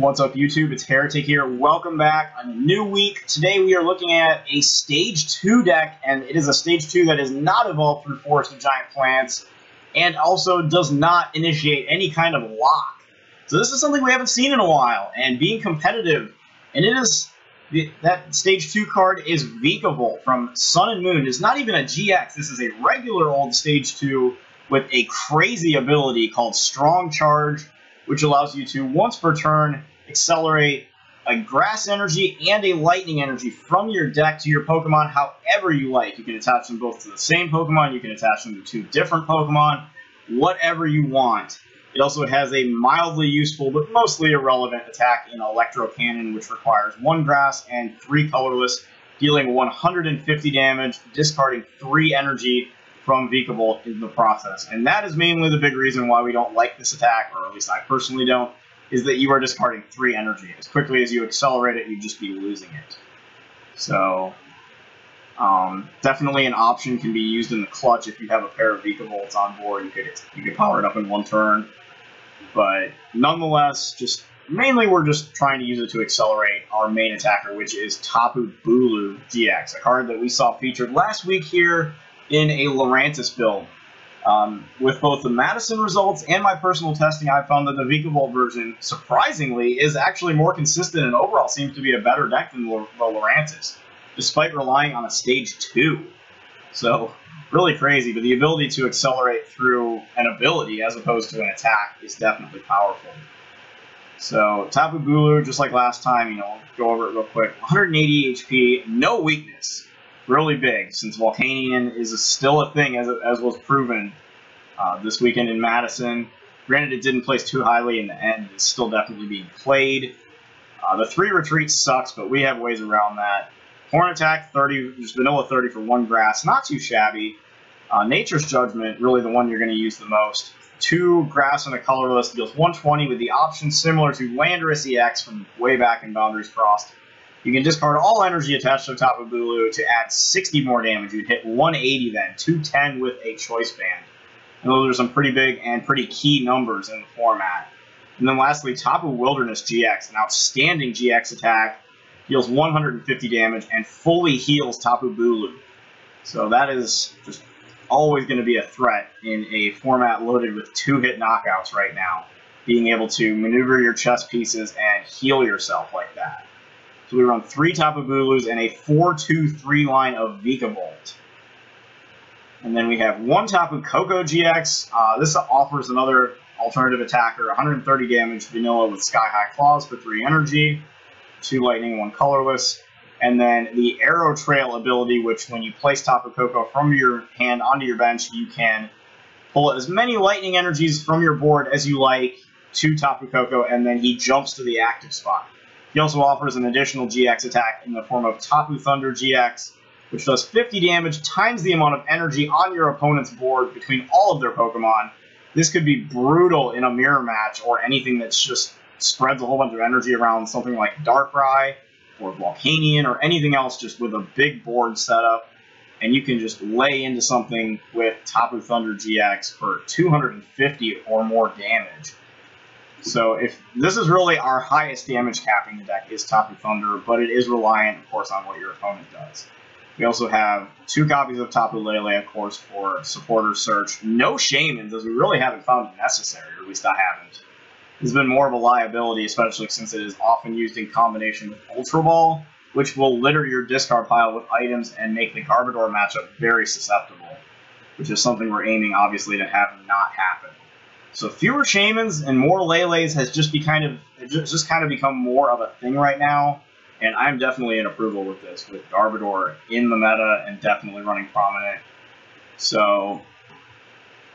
What's up, YouTube? It's Heretic here. Welcome back on a new week. Today we are looking at a Stage 2 deck, and it is a Stage 2 that is not evolved through Forest of Giant Plants, and also does not initiate any kind of lock. So this is something we haven't seen in a while, and being competitive, and it is, that Stage 2 card is Vikavolt from Sun and Moon. It's not even a GX, this is a regular old Stage 2 with a crazy ability called Strong Charge, which allows you to, once per turn, accelerate a grass energy and a lightning energy from your deck to your Pokemon however you like. You can attach them both to the same Pokemon, you can attach them to two different Pokemon, whatever you want. It also has a mildly useful but mostly irrelevant attack in Electro Cannon, which requires 1 grass and 3 colorless, dealing 150 damage, discarding 3 energy from Vikavolt in the process. And that is mainly the big reason why we don't like this attack, or at least I personally don't, is that you are discarding 3 energy. As quickly as you accelerate it, you'd just be losing it. So, definitely an option, can be used in the clutch if you have a pair of Vikavolts on board. You could power it up in 1 turn. But nonetheless, mainly we're just trying to use it to accelerate our main attacker, which is Tapu Bulu-GX, a card that we saw featured last week here in a Lurantis build. With both the Madison results and my personal testing, I found that the Vikavolt version, surprisingly, is actually more consistent and overall seems to be a better deck than the Lurantis, despite relying on a Stage 2. So, really crazy, but the ability to accelerate through an ability as opposed to an attack is definitely powerful. So, Tapu Bulu, just like last time, we'll go over it real quick. 180 HP, no weakness. Really big, since Volcanion is still a thing, as was proven this weekend in Madison. Granted, it didn't place too highly in the end. It's still definitely being played. The 3 retreat sucks, but we have ways around that. Horn Attack, 30, just vanilla 30 for 1 grass, not too shabby. Nature's Judgment, really the one you're going to use the most. 2 grass and a colorless, deals 120 with the option similar to Landorus EX from way back in Boundaries Crossed. You can discard all energy attached to Tapu Bulu to add 60 more damage. You'd hit 180 then, 210 with a Choice Band. And those are some pretty big and pretty key numbers in the format. And then lastly, Tapu Wilderness GX, an outstanding GX attack, deals 150 damage and fully heals Tapu Bulu. So that is just always going to be a threat in a format loaded with 2-hit knockouts right now. Being able to maneuver your chess pieces and heal yourself like that. So we run 3 Tapu Bulus and a 4-2-3 line of Vikavolt. And then we have 1 Tapu Koko GX. This offers another alternative attacker, 130 damage, vanilla with Sky High Claws for 3 energy, 2 lightning, 1 colorless. And then the Arrow Trail ability, which when you place Tapu Koko from your hand onto your bench, you can pull as many lightning energies from your board as you like to Tapu Koko, and then he jumps to the active spot. He also offers an additional GX attack in the form of Tapu Thunder GX, which does 50 damage times the amount of energy on your opponent's board between all of their Pokemon. This could be brutal in a mirror match or anything that's just spreads a whole bunch of energy around, something like Darkrai or Volcanion or anything else just with a big board setup. And you can just lay into something with Tapu Thunder GX for 250 or more damage. So if this is really our highest damage capping deck is Tapu Thunder, but it is reliant, of course, on what your opponent does. We also have 2 copies of Tapu Lele, of course, for supporter search. No Shamans, as we really haven't found it necessary, or at least I haven't. It's been more of a liability, especially since it is often used in combination with Ultra Ball, which will litter your discard pile with items and make the Garbodor matchup very susceptible, which is something we're aiming, obviously, to have not happen. So fewer Shamans and more Leles has just kind of become more of a thing right now, and I'm definitely in approval with this, with Garbodor in the meta and definitely running prominent. So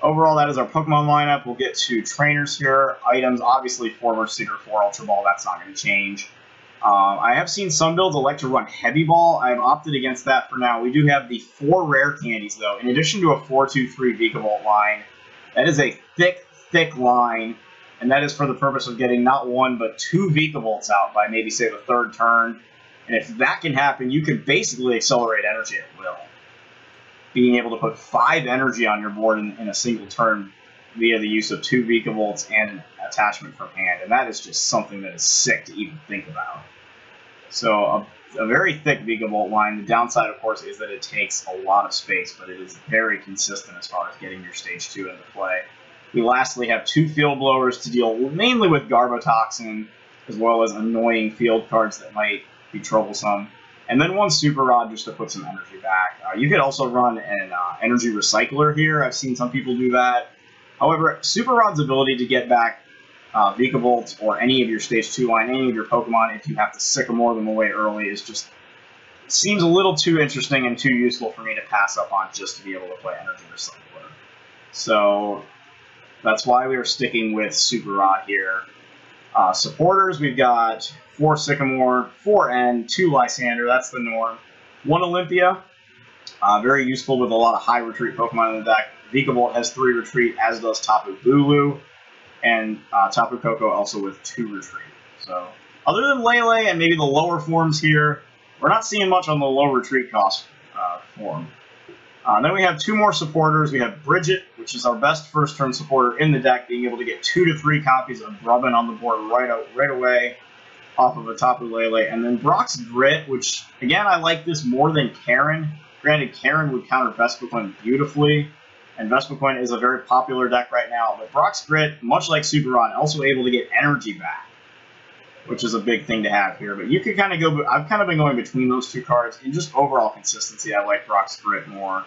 overall, that is our Pokemon lineup. We'll get to trainers here. Items, obviously 4 versus 4 Ultra Ball, that's not going to change. I have seen some builds elect to run Heavy Ball. I've opted against that for now. We do have the 4 rare candies, though. In addition to a 4-2-3 Vikavolt line, that is a thick line, and that is for the purpose of getting not 1 but 2 Vikavolts out by maybe, say, the 3rd turn. And if that can happen, you can basically accelerate energy at will. Being able to put 5 energy on your board in a single turn via the use of 2 Vikavolts and an attachment from hand, and that is just something that is sick to even think about. So a very thick Vikavolt line. The downside, of course, is that it takes a lot of space, but it is very consistent as far as getting your Stage 2 into play. We lastly have 2 Field Blowers to deal mainly with Garbotoxin, as well as annoying field cards that might be troublesome. And then 1 Super Rod just to put some energy back. You could also run an Energy Recycler here. I've seen some people do that. However, Super Rod's ability to get back Vikavolt or any of your Stage 2 line, any of your Pokemon, if you have to Sycamore them away early, is just seems a little too interesting and too useful for me to pass up on just to be able to play Energy Recycler. So that's why we are sticking with Super Rod here. Supporters, we've got 4 Sycamore, 4 N, 2 Lysander, that's the norm. 1 Olympia, very useful with a lot of high retreat Pokemon in the deck. Vikavolt has 3 retreat, as does Tapu Bulu, and Tapu Koko also with 2 retreat. So, other than Lele and maybe the lower forms here, we're not seeing much on the low retreat cost form. Then we have 2 more supporters. We have Bridget, which is our best first turn supporter in the deck, being able to get 2 to 3 copies of Brubbin on the board right away off of a Tapu Lele. And then Brock's Grit, which, again, I like this more than Karen. Granted, Karen would counter Vespiquen beautifully, and Vespiquen is a very popular deck right now. But Brock's Grit, much like Super Rod, also able to get energy back, which is a big thing to have here. But you could kind of go, I've kind of been going between those 2 cards. In just overall consistency, I like Brock's Grit more.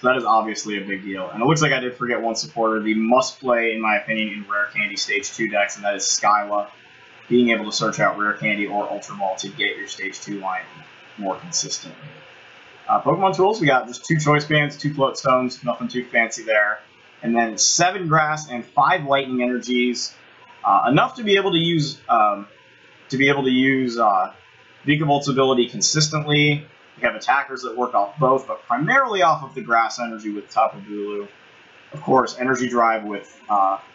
So that is obviously a big deal. And it looks like I did forget 1 supporter, the must-play, in my opinion, in Rare Candy Stage 2 decks, and that is Skyla. Being able to search out Rare Candy or Ultra Ball to get your Stage 2 line more consistently. Pokemon tools, we got just 2 Choice Bands, 2 Float Stones, nothing too fancy there. And then 7 Grass and 5 Lightning Energies. Enough to be able to use Vikavolt's ability consistently. We have attackers that work off both, but primarily off of the Grass Energy with Tapu Bulu. Of course, Energy Drive with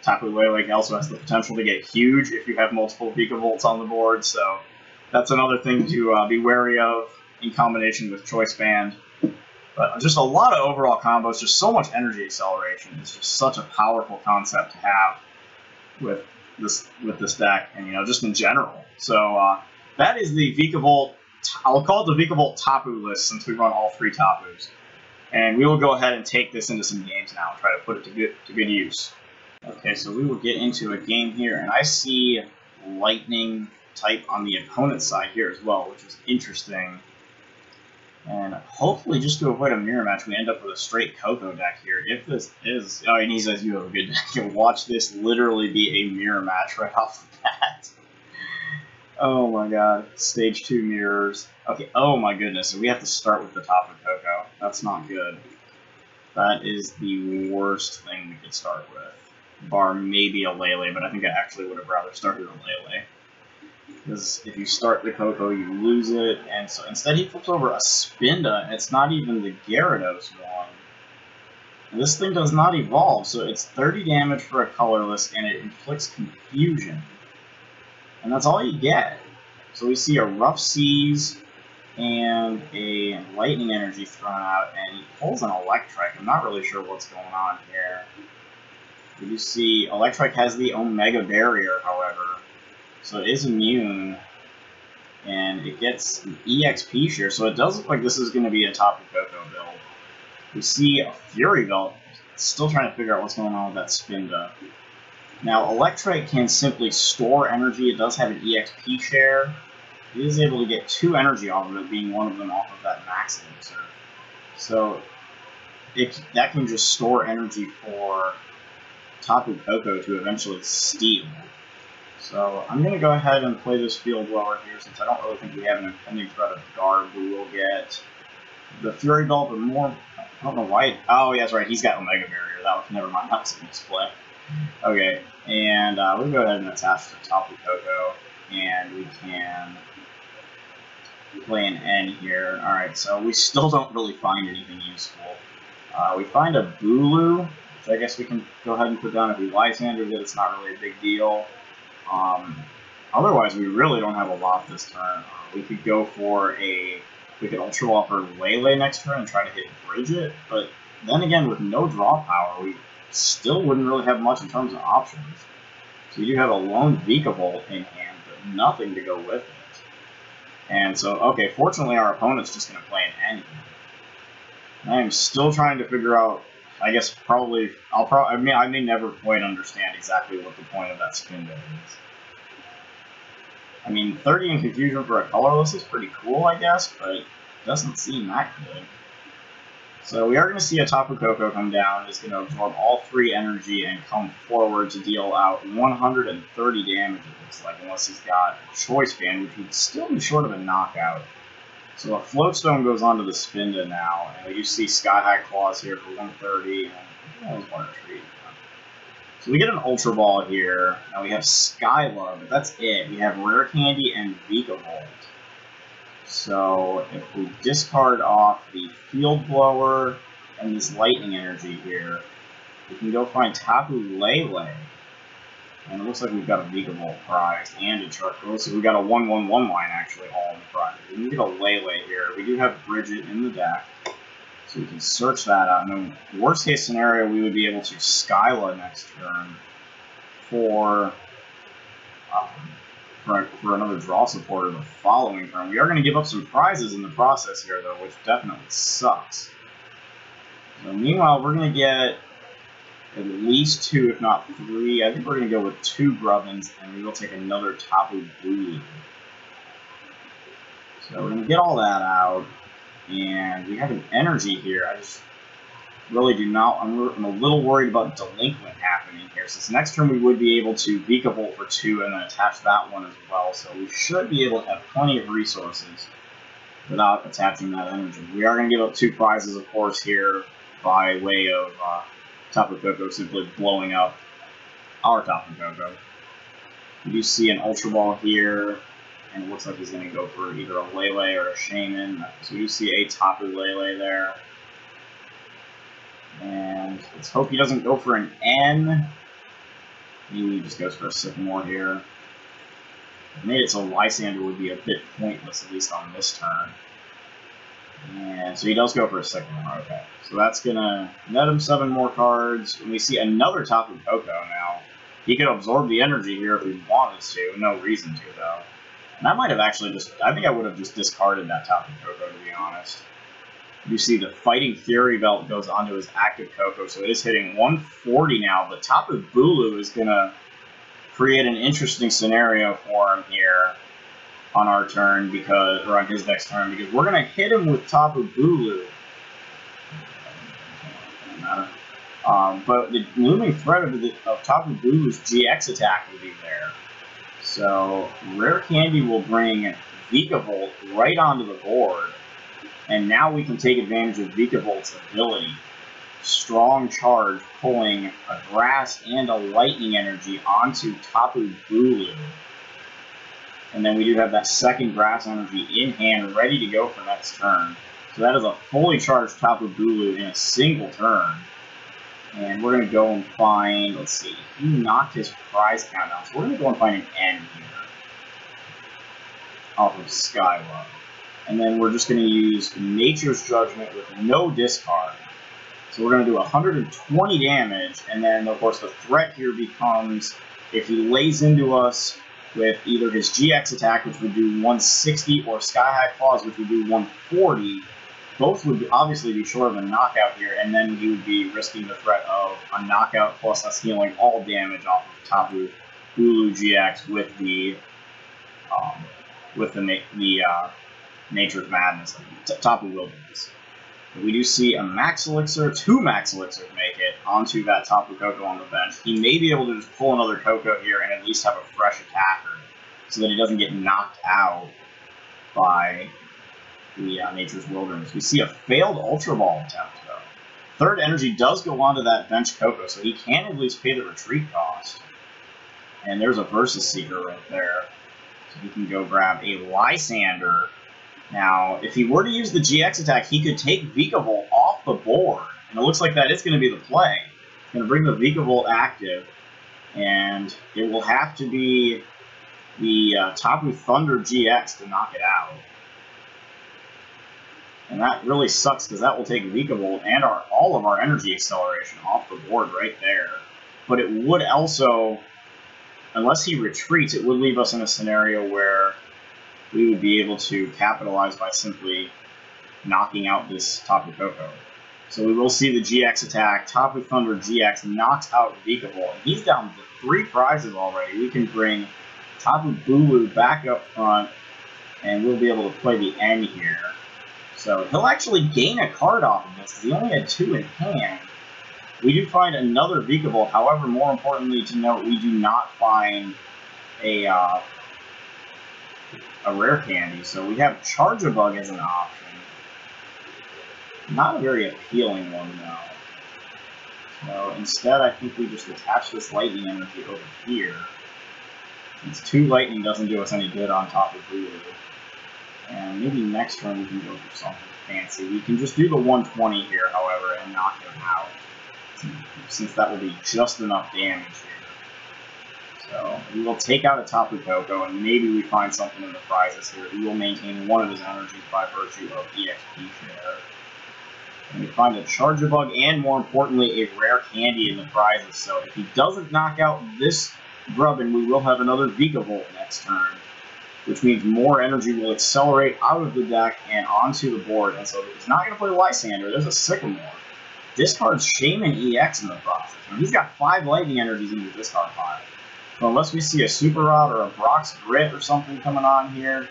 Tapu Lele also has the potential to get huge if you have multiple Vikavolts on the board, so that's another thing to be wary of in combination with Choice Band. But just a lot of overall combos, just so much energy acceleration. It's just such a powerful concept to have with this deck, and just in general. So that is the Vikavolt. I'll call it the Vikavolt Tapu list since we run all 3 Tapus. And we will go ahead and take this into some games now and try to put it to good use. Okay, so we will get into a game here, and I see Lightning type on the opponent's side here as well, which is interesting. And hopefully, just to avoid a mirror match, we end up with a straight Koko deck here. If this is... Oh, and he says you have a good deck. You'll watch this literally be a mirror match right off the bat. Oh my god. Stage 2 mirrors. Okay, oh my goodness. So we have to start with the Tapu Koko. That's not good. That is the worst thing we could start with. Bar maybe a Lele, but I think I actually would have rather started a Lele. Because if you start the Koko, you lose it, and so instead he flips over a Spinda. It's not even the Gyarados one. And this thing does not evolve, so it's 30 damage for a colorless, and it inflicts confusion. And that's all you get. So we see a Rough Seas and a Lightning Energy thrown out, and he pulls an Electrike. I'm not really sure what's going on here. We do see Electrike has the Omega Barrier, however. So it is immune, and it gets an EXP share, so it does look like this is going to be a Tapu Koko build. We see a Fury Belt, still trying to figure out what's going on with that Spinda. Now, Electrike can simply store energy. It does have an EXP share. It is able to get 2 energy off of it, being one of them off of that Max Elixir. So that can just store energy for Tapu Koko to eventually steal. So I'm going to go ahead and play this Field Blower here, since I don't really think we have an impending threat of Guard. We will get the Fury Belt, but more... I don't know why... Oh, yeah, that's right. He's got Omega Barrier. That was... Never mind. That was a misplay. Okay, and we'll go ahead and attach the Tapu Koko, and we can play an N here. Alright, so we still don't really find anything useful. We find a Bulu, which I guess we can go ahead and put down if we Lysander it. It's not really a big deal. Otherwise, we really don't have a lot this turn. We could go for a... We could Ultra Ball for Lele next turn and try to hit Bridget, but then again, with no draw power, we still wouldn't really have much in terms of options. So you do have a lone Vikavolt in hand, but nothing to go with it. And so, okay, fortunately our opponent's just going to play an N. I am still trying to figure out, I guess probably, I may never quite understand exactly what the point of that spin is. I mean, 30 in confusion for a colorless is pretty cool, I guess, but it doesn't seem that good. So we are going to see a Tapu Koko come down. It's going to absorb all 3 energy and come forward to deal out 130 damage, it looks like, unless he's got a Choice Band, which would still be short of a knockout. So a Floatstone goes onto the Spinda now, and you see Sky High Claws here for 130, and that was one retreat. So we get an Ultra Ball here, and we have Skyla, but that's it. We have Rare Candy and Vikavolt. So if we discard off the Field Blower and this Lightning Energy here, we can go find Tapu Lele. And it looks like we've got a Vikavolt prize and a Charcoal, so we've got a 1-1-1 line actually all in the prize. We can get a Lele here. We do have Bridget in the deck, so we can search that out. And in worst case scenario, we would be able to Skyla next turn for another draw supporter the following turn. We are going to give up some prizes in the process here, though, which definitely sucks. So meanwhile, we're going to get at least 2, if not 3. I think we're going to go with 2 Grubbins, and we will take another Tapu Bulu. So we're going to get all that out, and we have an energy here. I just really do not. I'm a little worried about Delinquent happening here. Since next turn we would be able to Vikavolt for 2 and then attach that one as well. So we should be able to have plenty of resources without attaching that energy. We are going to give up 2 prizes, of course, here by way of Tapu Koko simply blowing up our Tapu Koko. We do see an Ultra Ball here, and it looks like he's going to go for either a Lele or a Shaman. So we do see a Tapu Lele there. And let's hope he doesn't go for an N. He just goes for a Sycamore here. Made it so Lysander would be a bit pointless, at least on this turn. And so he does go for a Sycamore, okay. So that's going to net him 7 more cards. And we see another Tapu Koko now. He could absorb the energy here if he wanted to. No reason to, though. And I might have actually just, I think I would have just discarded that Tapu Koko, to be honest. You see the Fighting Fury Belt goes onto his active Koko, so it is hitting 140 now, but Tapu Bulu is going to create an interesting scenario for him here on our turn, because, or on his next turn, because we're going to hit him with Tapu Bulu. Doesn't matter. But the looming threat of Tapu Bulu's GX attack will be there. So Rare Candy will bring Vikavolt right onto the board. And now we can take advantage of Vikavolt's ability. Strong Charge, pulling a Grass and a Lightning Energy onto Tapu Bulu. And then we do have that second Grass Energy in hand, ready to go for next turn. So that is a fully charged Tapu Bulu in a single turn. And we're going to go and find, let's see, he knocked his prize count down. So we're going to go and find an N here. Off of Skyla. And then we're just going to use Nature's Judgment with no discard. So we're going to do 120 damage, and then, of course, the threat here becomes if he lays into us with either his GX attack, which would do 160, or Sky High Claws, which would do 140. Both would obviously be short of a knockout here, and then he would be risking the threat of a knockout plus us healing all damage off of Tapu Bulu-GX with the Nature's Madness, Tapu Wilderness. We do see a Max Elixir, 2 Max Elixirs make it onto that Tapu Koko on the bench. He may be able to just pull another Koko here and at least have a fresh attacker so that he doesn't get knocked out by the Nature's Wilderness. We see a failed Ultra Ball attempt, though. Third energy does go onto that bench Koko, so he can at least pay the retreat cost. And there's a Versus Seeker right there. So he can go grab a Lysander. Now, if he were to use the GX attack, he could take Vikavolt off the board. And it looks like that is going to be the play. It's going to bring the Vikavolt active. And it will have to be the Tapu Thunder GX to knock it out. And that really sucks because that will take Vikavolt and all of our energy acceleration off the board right there. But it would also, unless he retreats, it would leave us in a scenario where we would be able to capitalize by simply knocking out this Tapu Koko. So we will see the GX attack. Tapu Thunder GX knocks out Vikavolt. He's down to 3 prizes already. We can bring Tapu Bulu back up front, and we'll be able to play the N here. So he'll actually gain a card off of this, because he only had 2 in hand. We do find another Vikavolt. However, more importantly to note, we do not find a rare candy. So we have Charge-a-Bug as an option. Not a very appealing one, though. So instead, I think we just attach this lightning energy over here. Since 2 lightning doesn't do us any good on top of Bulu. And maybe next turn we can go for something fancy. We can just do the 120 here, however, and knock him out. Since that will be just enough damage here. So we will take out a Tapu Koko, and maybe we find something in the prizes here. We will maintain one of his energies by virtue of EXP share. And we find a Charge-a-Bug, and more importantly, a rare candy in the prizes. So if he doesn't knock out this Grubbin, we will have another Vikavolt next turn, which means more energy will accelerate out of the deck and onto the board. And so he's not going to play Lysander. There's a Sycamore. Discards Shaman EX in the process. And he's got 5 lightning energies in the discard pile. So unless we see a Super Rod or a Brock's Grit or something coming on here,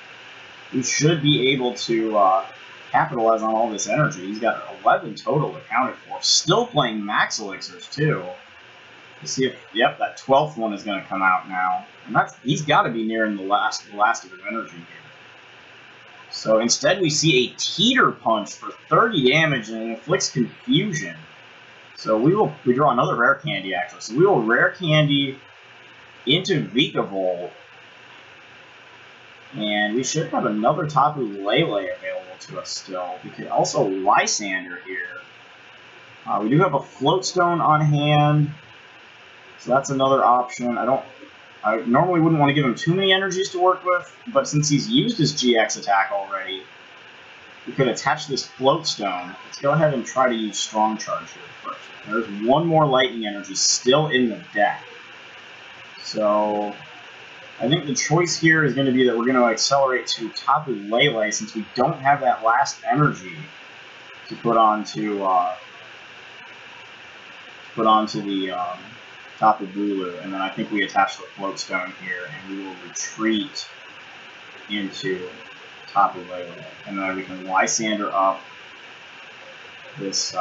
we should be able to capitalize on all this energy. He's got 11 total accounted for. Still playing Max Elixirs, too. Let's see if, yep, that 12th one is going to come out now. And he's got to be nearing the last of his energy here. So instead we see a Teeter Punch for 30 damage and it inflicts confusion. So we draw another rare candy actually. So we will rare candy into Vikavolt. And we should have another Tapu Lele available to us still. We could also Lysander here. We do have a Floatstone on hand. So that's another option. I normally wouldn't want to give him too many energies to work with, but since he's used his GX attack already, we could attach this Floatstone. Let's go ahead and try to use Strong Charge here first. There's one more lightning energy still in the deck. So I think the choice here is going to be that we're going to accelerate to Tapu Lele since we don't have that last energy to put onto the Tapu Bulu, and then I think we attach the Floatstone here, and we will retreat into Tapu Lele, and then we can Lysander up this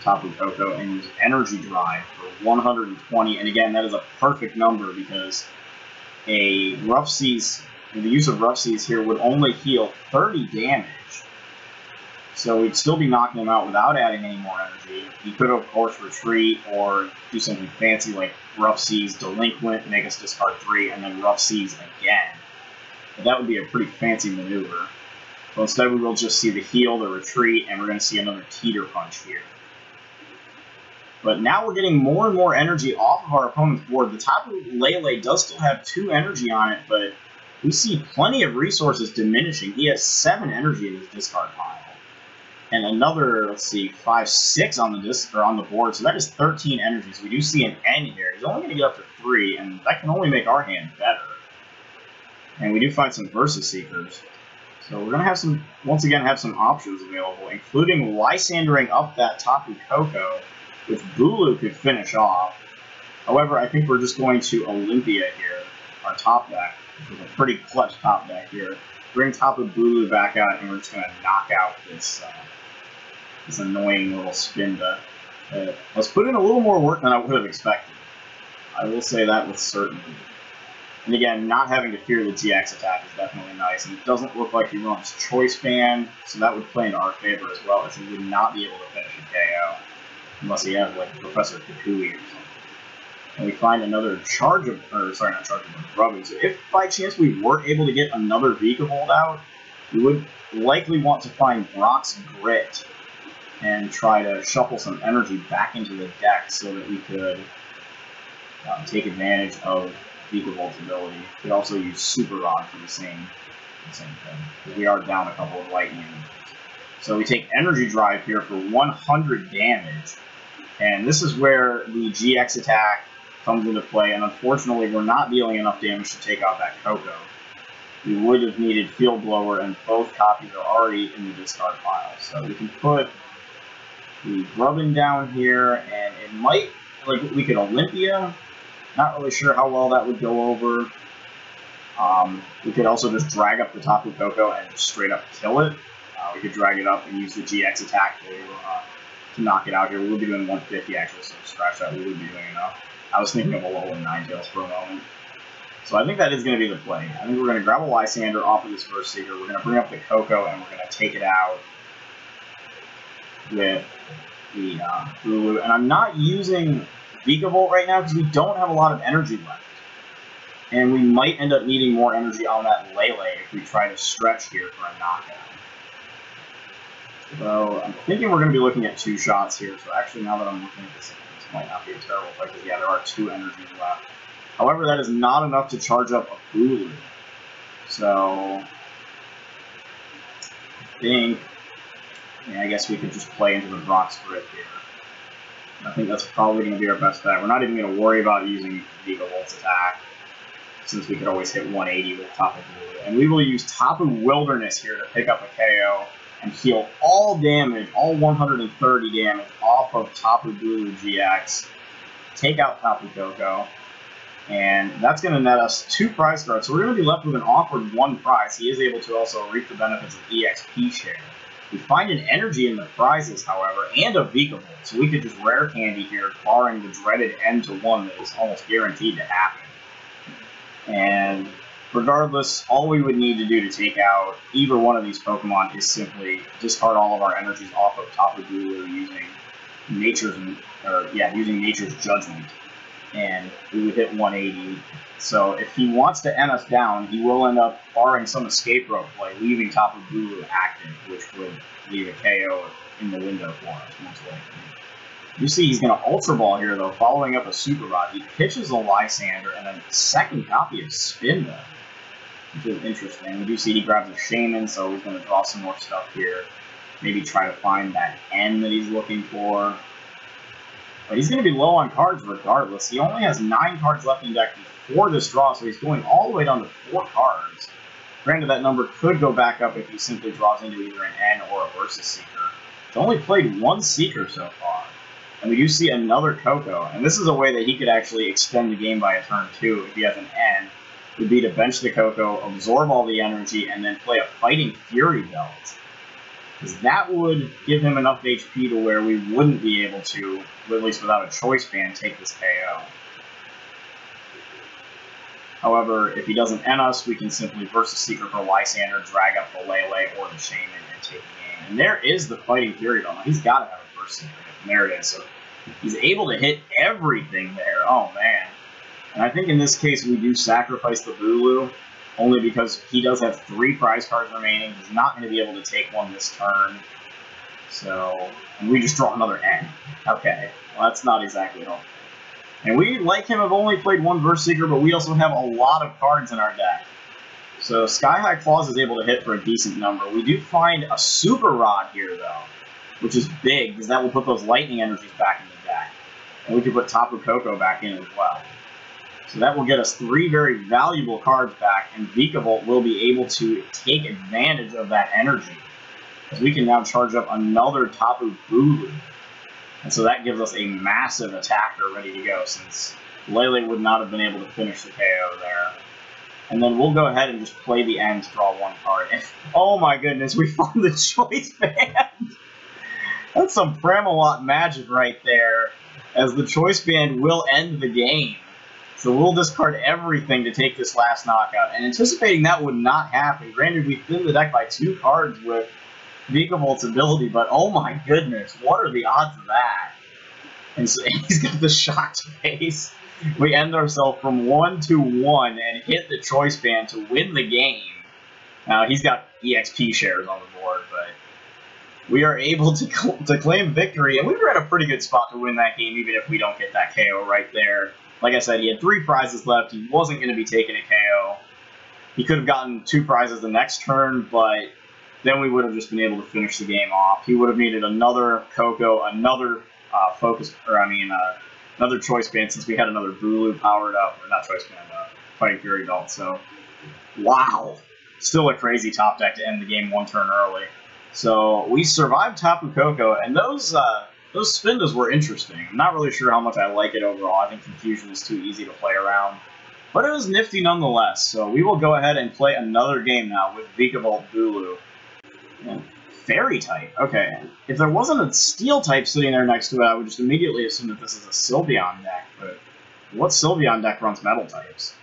Tapu Koko and use Energy Drive for 120, and again, that is a perfect number because a Rough Seas, the use of Rough Seas here would only heal 30 damage. So we'd still be knocking him out without adding any more energy. He could, of course, retreat or do something fancy like Rough Seas, Delinquent, make us discard 3, and then Rough Seas again. But that would be a pretty fancy maneuver. So instead we will just see the heal, the retreat, and we're going to see another Teeter Punch here. But now we're getting more and more energy off of our opponent's board. The Tapu Lele does still have 2 energy on it, but we see plenty of resources diminishing. He has 7 energy in his discard pile. And another, let's see, 5, 6 on the board, so that is 13 energy. So we do see an N here. He's only going to get up to 3, and that can only make our hand better. And we do find some Versus Seekers. So we're going to have some, once again, have some options available, including Lysandering up that Tapu Koko, which Bulu could finish off. However, I think we're just going to Olympia here, our top deck, which is a pretty clutch top deck here. Bring Tapu Bulu back out, and we're just going to knock out this this annoying little Spinda. Let's put in a little more work than I would have expected. I will say that with certainty. And again, not having to fear the GX attack is definitely nice. And it doesn't look like he runs Choice Band, so that would play into our favor as well, as he would not be able to finish a KO. Unless he has, like, Professor Kukui or something. And we find another Grubbin. So if by chance we were able to get another Vikavolt out, we would likely want to find Brock's Grit and try to shuffle some energy back into the deck so that we could take advantage of Vikavolt's ability. We could also use Super Rod for the same thing, because we are down a couple of lightning. So we take Energy Drive here for 100 damage. And this is where the GX attack comes into play, and unfortunately we're not dealing enough damage to take out that Koko. We would have needed Field Blower, and both copies are already in the discard pile. So we can put the Grubbin down here, and it might, like, we could Olympia. Not really sure how well that would go over. We could also just drag up the Tapu Koko and just straight up kill it. We could drag it up and use the GX attack to knock it out here. We would be doing 150 actually, so scratch that, we would be doing enough. I was thinking of a Alolan Ninetales for a moment. So I think that is going to be the play. I think we're going to grab a Lysander off of this Verse Seeker, we're going to bring up the Koko, and we're going to take it out with the Bulu. And I'm not using Vikavolt right now because we don't have a lot of energy left. And we might end up needing more energy on that Lele if we try to stretch here for a knockout. So I'm thinking we're going to be looking at 2 shots here. So actually, now that I'm looking at this might not be a terrible play because, yeah, there are 2 energies left. However, that is not enough to charge up a Bulu. So I think, yeah, I guess we could just play into the Brock's Grip here. I think that's probably going to be our best bet. We're not even going to worry about using Vikavolt's attack, since we could always hit 180 with Tapu Bulu. And we will use Tapu Wilderness here to pick up a KO and heal all damage, all 130 damage off of Tapu Bulu-GX, take out Tapu Koko, and that's going to net us 2 prize cards. So we're going to be left with an awkward 1 prize. He is able to also reap the benefits of EXP share. We find an energy in the prizes, however, and a Vikavolt, so we could just rare candy here, barring the dreaded end to 1 that is almost guaranteed to happen. And regardless, all we would need to do to take out either one of these Pokemon is simply discard all of our energies off of Tapu Bulu using using Nature's Judgment, and we would hit 180. So if he wants to end us down, he will end up barring some escape rope play, leaving Tapu Bulu active, which would leave a KO in the window for us, most likely. You see he's going to Ultra Ball here, though, following up a Super Rod. He pitches a Lysander and then a second copy of Spinda, which is interesting. We do see he grabs a Shaman, so he's going to draw some more stuff here. Maybe try to find that N that he's looking for. But he's going to be low on cards regardless. He only has 9 cards left in deck before this draw, so he's going all the way down to 4 cards. Granted, that number could go back up if he simply draws into either an N or a Versus Seeker. He's only played 1 Seeker so far. And we do see another Koko, and this is a way that he could actually extend the game by a turn 2 if he has an N, would be to bench the Koko, absorb all the energy, and then play a Fighting Fury Belt. Because that would give him enough HP to where we wouldn't be able to, at least without a choice band, take this KO. However, if he doesn't N us, we can simply Versus Seeker for Lysander, drag up the Lele or the Shaman, and take the game. And there is the Fighting Fury Belt. He's got to have a Versus Seeker. And there it is. So he's able to hit everything there. Oh, man. And I think in this case we do sacrifice the Bulu, only because he does have 3 prize cards remaining. He's not going to be able to take one this turn. So, and we just draw another N. Okay, well that's not exactly helpful. And we, like him, have only played 1 Verse Seeker, but we also have a lot of cards in our deck. So Sky High Claws is able to hit for a decent number. We do find a Super Rod here, though, which is big, because that will put those lightning energies back in the deck. And we can put Tapu Koko back in as well. So that will get us 3 very valuable cards back, and Vikavolt will be able to take advantage of that energy, as we can now charge up another Tapu Bulu. And so that gives us a massive attacker ready to go, since Lele would not have been able to finish the KO there. And then we'll go ahead and just play the end to draw 1 card. And, oh my goodness, we found the Choice Band! That's some Pramelot magic right there, as the Choice Band will end the game. So we'll discard everything to take this last knockout. And anticipating that would not happen, granted we thinned the deck by 2 cards with Vikavolt's ability, but oh my goodness, what are the odds of that? And so he's got the shocked face. We end ourselves from 1-1 and hit the Choice Band to win the game. Now he's got EXP shares on the board, but we are able to claim victory, and we were in a pretty good spot to win that game, even if we don't get that KO right there. Like I said, he had 3 prizes left. He wasn't going to be taking a KO. He could have gotten 2 prizes the next turn, but then we would have just been able to finish the game off. He would have needed another Coco, another another Choice Band since we had another Bulu powered up, or not Choice Band, Fighting Fury Belt. So, wow, still a crazy top deck to end the game one turn early. So we survived Tapu Koko, and those Spindas were interesting. I'm not really sure how much I like it overall. I think Confusion is too easy to play around. But it was nifty nonetheless. So we will go ahead and play another game now with Vikavolt Bulu. And Fairy type. Okay. If there wasn't a Steel type sitting there next to it, I would just immediately assume that this is a Sylveon deck. But what Sylveon deck runs Metal types?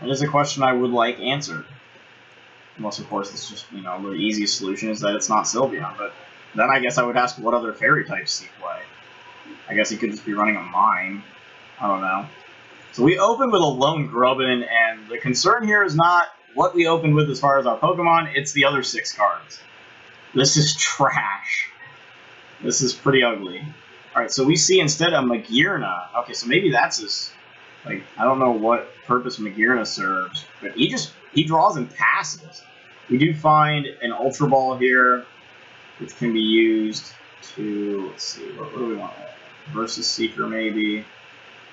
That is a question I would like answered. Unless, of course, it's just, the easiest solution is that it's not Sylveon. But then I guess I would ask what other Fairy types see play. I guess he could just be running a Mine. I don't know. So we open with a lone Grubbin, and the concern here is not what we opened with as far as our Pokemon, it's the other 6 cards. This is trash. This is pretty ugly. Alright, so we see instead a Magearna. Okay, so maybe that's his... I don't know what purpose Magearna serves, but he draws and passes. We do find an Ultra Ball here, which can be used to, let's see, what do we want? Versus Seeker, maybe.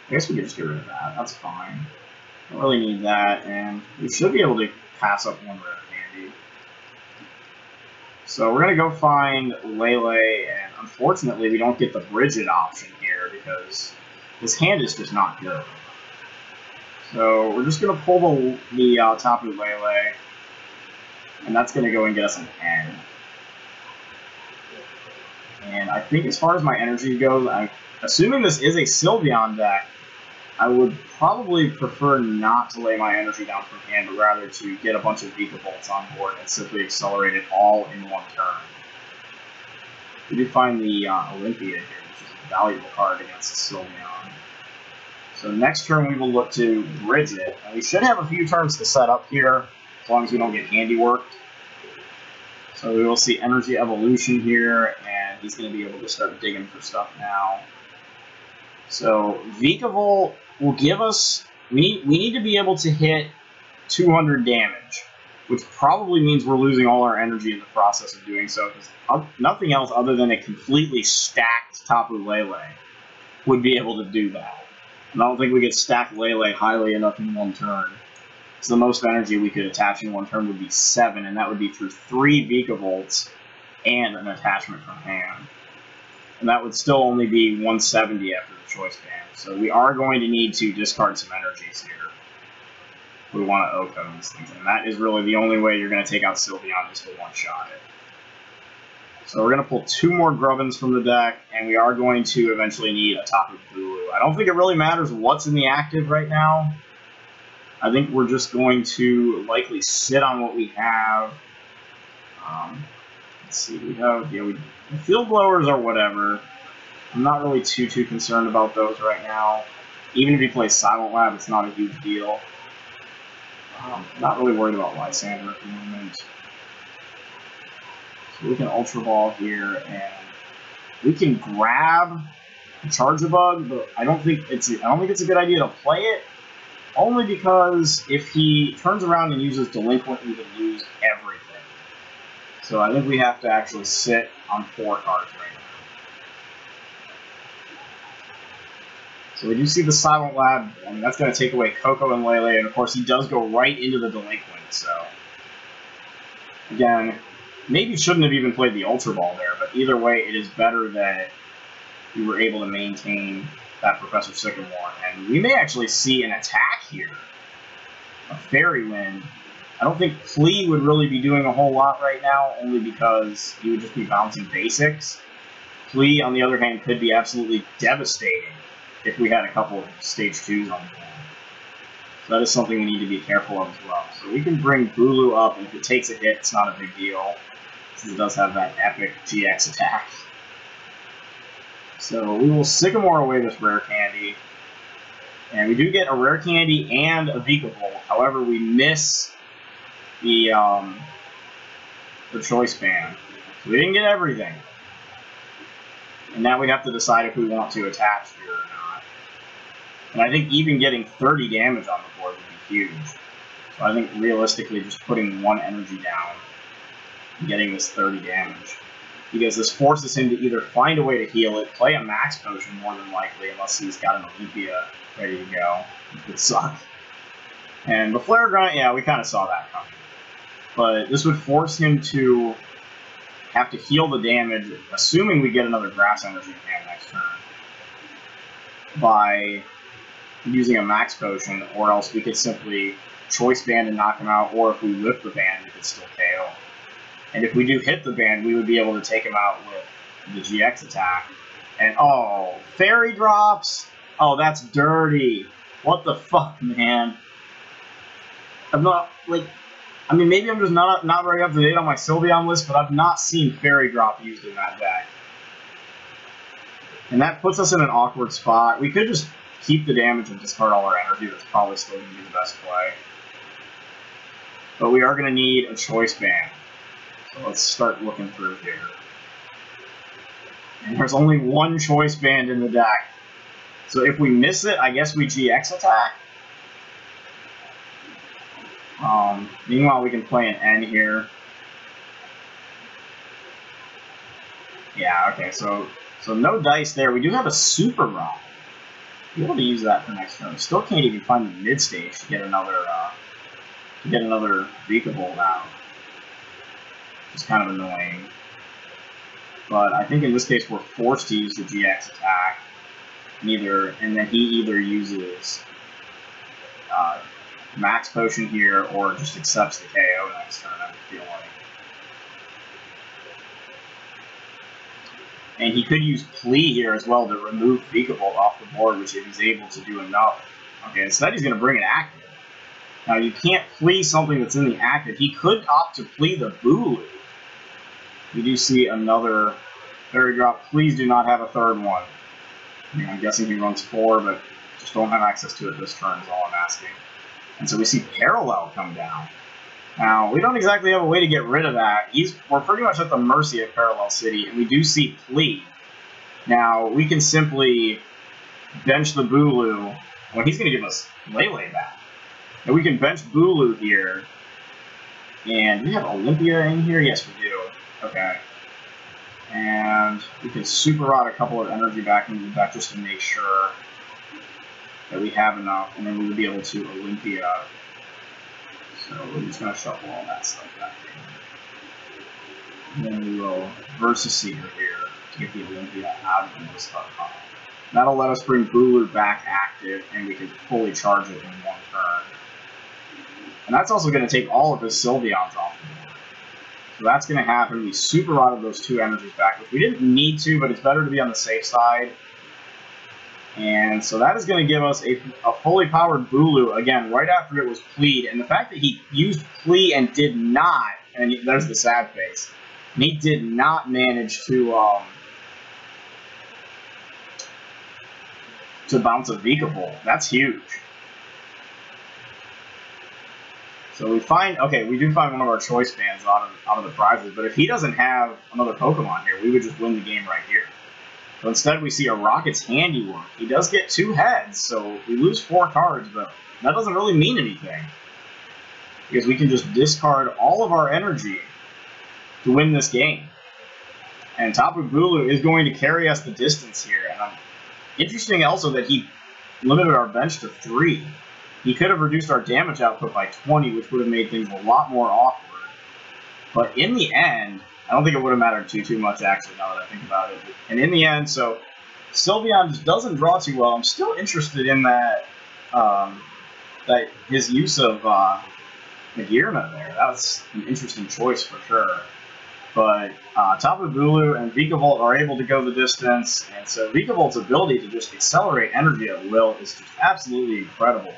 I guess we could just get rid of that. That's fine. Don't really need that, and we should be able to pass up one rare candy. So we're going to go find Lele, and unfortunately we don't get the Bridget option here because this hand is just not good. So we're just going to pull the Tapu Lele, and that's going to go and get us an N. And I think as far as my energy goes, I'm assuming this is a Sylveon deck, I would probably prefer not to lay my energy down from hand, but rather to get a bunch of Vikavolts on board and simply accelerate it all in one turn. We do find the Olympia here, which is a valuable card against Sylveon. So next turn we will look to bridge it, and we should have a few turns to set up here, as long as we don't get handiworked. So we will see Energy Evolution here, and he's going to be able to start digging for stuff now. So Vikavolt will give us, we need to be able to hit 200 damage, which probably means we're losing all our energy in the process of doing so, because nothing else other than a completely stacked Tapu Lele would be able to do that. And I don't think we could stack Lele highly enough in one turn. So the most energy we could attach in one turn would be 7, and that would be through 3 Vikavolts and an attachment from hand. And that would still only be 170 after the Choice Band. So we are going to need to discard some energies here. We want to Oko these things, and that is really the only way you're going to take out Sylveon, is to one-shot it. So we're going to pull 2 more Grubbins from the deck, and we are going to eventually need a Tapu Bulu. I don't think it really matters what's in the active right now. I think we're just going to likely sit on what we have. Let's see, we have, Field Blowers or whatever. I'm not really too concerned about those right now. Even if he plays Silent Lab, it's not a huge deal. Not really worried about Lysander at the moment. So we can Ultra Ball here, and we can grab a Charjabug, but I don't think it's a good idea to play it. Only because if he turns around and uses Delinquent, we would lose everything. So I think we have to actually sit on 4 cards right now. So we do see the Silent Lab, and that's going to take away Coco and Lele, and of course he does go right into the Delinquent, so... Again, maybe shouldn't have even played the Ultra Ball there, but either way, it is better that we were able to maintain that Professor Sycamore, and we may actually see an attack here. A Fairy Wind. I don't think Plea would really be doing a whole lot right now, only because he would just be bouncing basics. Plea, on the other hand, could be absolutely devastating if we had a couple of Stage 2s on the board. So that is something we need to be careful of as well. So we can bring Bulu up, and if it takes a hit, it's not a big deal, since it does have that epic GX attack. So we will Sycamore away this rare candy. And we do get a rare candy and a Vikavolt. However, we miss the Choice Band. So we didn't get everything. And now we have to decide if we want to attach here or not. And I think even getting 30 damage on the board would be huge. So I think realistically just putting one energy down and getting this 30 damage. Because this forces him to either find a way to heal it, play a max potion more than likely, unless he's got an Olympia ready to go, which would suck. And the Flare Grunt, yeah, we kind of saw that coming. But this would force him to have to heal the damage, assuming we get another Grass Energy in hand next turn, by using a max potion, or else we could simply Choice Band and knock him out, or if we lift the band, we could still KO. And if we do hit the band, we would be able to take him out with the GX attack. And oh, Fairy Drops! Oh, that's dirty! What the fuck, man? I'm not, like, I mean, maybe I'm just not very up to date on my Sylveon list, but I've not seen Fairy Drop used in that deck. And that puts us in an awkward spot. We could just keep the damage and discard all our energy. That's probably still going to be the best play. But we are going to need a Choice Band. So let's start looking through here. And there's only one Choice Band in the deck. So if we miss it, I guess we GX attack. Meanwhile, we can play an N here. Yeah, okay, so no dice there. We do have a Super Rod. We'll be able to use that for next turn. Still can't even find the mid stage to get another Vikavolt out. It's kind of annoying. But I think in this case we're forced to use the GX attack. And then he either uses Max Potion here or just accepts the KO next turn, I feel like. And he could use Plea here as well to remove Vikavolt off the board, which if he's able to do enough. Okay, instead he's going to bring it active. Now you can't Plea something that's in the active. He could opt to Plea the Bulu. We do see another Fairy Drop. Please do not have a third one. I mean, I'm guessing he runs 4, but just don't have access to it this turn is all I'm asking. And so we see Parallel come down. Now, we don't exactly have a way to get rid of that. We're pretty much at the mercy of Parallel City, and we do see Plea. Now, we can simply bench the Bulu. Well, he's going to give us Lele back. And we can bench Bulu here. And do we have Olympia in here? Yes, we do. Okay. And we can Super Rod a couple of energy back into the deck just to make sure that we have enough, and then we would be able to Olympia. So we're just going to shuffle all that stuff back in. And then we will Versus Seeker here to get the Olympia out of the stuff pile. That'll let us bring Bulu back active, and we can fully charge it in one turn. And that's also going to take all of his Sylveons off the board. So that's going to happen. We Super Rodded those 2 energies back, which we didn't need to, but it's better to be on the safe side. And so that is going to give us a fully powered Bulu, again, right after it was Plead. And the fact that he used Plea and did not, and there's the sad face, and he did not manage to bounce a Vikavolt. That's huge. So we find, okay, we do find one of our Choice Bands out of the prizes, but if he doesn't have another Pokemon here, we would just win the game right here. So instead we see a Rocket's Handiwork. He does get 2 heads, so we lose 4 cards, but that doesn't really mean anything. Because we can just discard all of our energy to win this game. And Tapu Bulu is going to carry us the distance here. And interesting also that he limited our bench to 3. He could have reduced our damage output by 20, which would have made things a lot more awkward. But in the end, I don't think it would have mattered too much, actually, now that I think about it. And in the end, so Sylveon just doesn't draw too well. I'm still interested in that that his use of Magearna there. That's an interesting choice for sure. But Tapu Bulu and Vikavolt are able to go the distance, and so Vikavolt's ability to just accelerate energy at will is just absolutely incredible.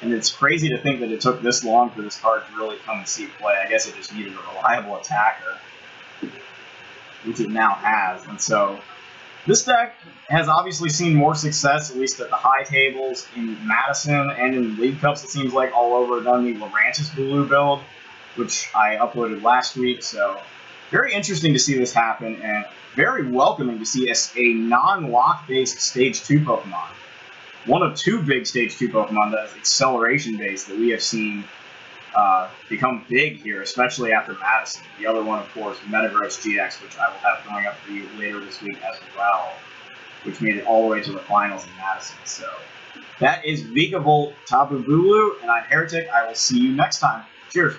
And it's crazy to think that it took this long for this card to really come and see play. I guess it just needed a reliable attacker, which it now has. And so this deck has obviously seen more success, at least at the high tables, in Madison and in League Cups, it seems like, all over than the Lurantis Bulu build, which I uploaded last week. So very interesting to see this happen, and very welcoming to see a non-lock-based Stage 2 Pokemon. One of 2 big Stage 2 Pokemon that is acceleration-based that we have seen become big here, especially after Madison. The other one, of course, Metagross-GX, which I will have going up for you later this week as well, which made it all the way to the finals in Madison. So that is Vikavolt Tapu Bulu, and I'm Heretic. I will see you next time. Cheers.